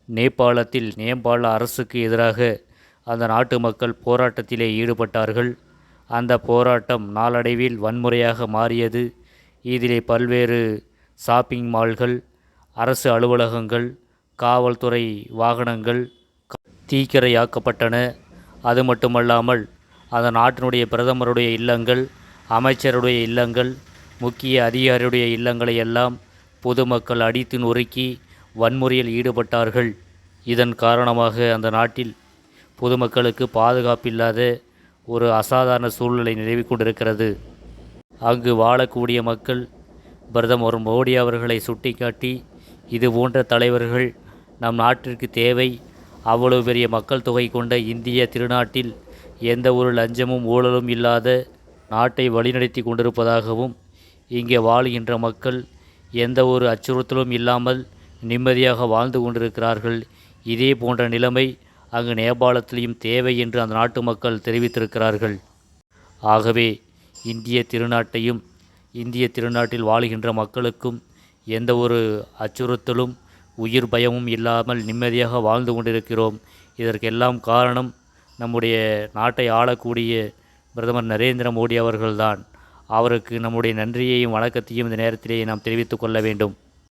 நேபாளத்தில் நேபாள அரசுக்கு எதிராக அந்த நாட்டு மக்கள் போராட்டத்திலே ஈடுபட்டார்கள். அந்த போராட்டம் நாளடைவில் வன்முறையாக மாறியது. இதிலே பல்வேறு ஷாப்பிங் மால்கள், அரசு அலுவலகங்கள், காவல்துறை வாகனங்கள் தீக்கிரையாக்கப்பட்டன. அது மட்டுமல்லாமல் அந்த நாட்டினுடைய பிரதமருடைய இல்லங்கள், அமைச்சருடைய இல்லங்கள், முக்கிய அதிகாரியுடைய இல்லங்களை எல்லாம் பொதுமக்கள் அடித்து நொறுக்கி வன்முறையில் ஈடுபட்டார்கள். இதன் காரணமாக அந்த நாட்டில் பொதுமக்களுக்கு பாதுகாப்பில்லாத ஒரு அசாதாரண சூழ்நிலை நிலவி கொண்டிருக்கிறது. அங்கு வாழக்கூடிய மக்கள் பிரதமர் மோடி அவர்களை சுட்டிக்காட்டி, இது போன்ற தலைவர்கள் நம் நாட்டிற்கு தேவை, அவ்வளவு பெரிய மக்கள் தொகை கொண்ட இந்திய திருநாட்டில் எந்த ஒரு லஞ்சமும் ஊழலும் இல்லாத நாட்டை வழிநடத்தி கொண்டிருப்பதாகவும், இங்கே வாழுகின்ற மக்கள் எந்த ஒரு அச்சுறுத்தலும் இல்லாமல் நிம்மதியாக வாழ்ந்து கொண்டிருக்கிறார்கள். இதே போன்ற நிலைமை அங்கு நேபாளத்திலையும் தேவை என்று அந்த நாட்டு மக்கள் தெரிவித்திருக்கிறார்கள். ஆகவே இந்திய திருநாட்டையும் இந்திய திருநாட்டில் வாழுகின்ற மக்களுக்கும் எந்த ஒரு அச்சுறுத்தலும் உயிர் பயமும் இல்லாமல் நிம்மதியாக வாழ்ந்து கொண்டிருக்கிறோம். இதற்கெல்லாம் காரணம் நம்முடைய நாட்டை ஆளக்கூடிய பிரதமர் நரேந்திர மோடி அவர்கள்தான். அவருக்கு நம்முடைய நன்றியையும் வணக்கத்தையும் இந்த நேரத்திலேயே நாம் தெரிவித்துக் கொள்ள வேண்டும்.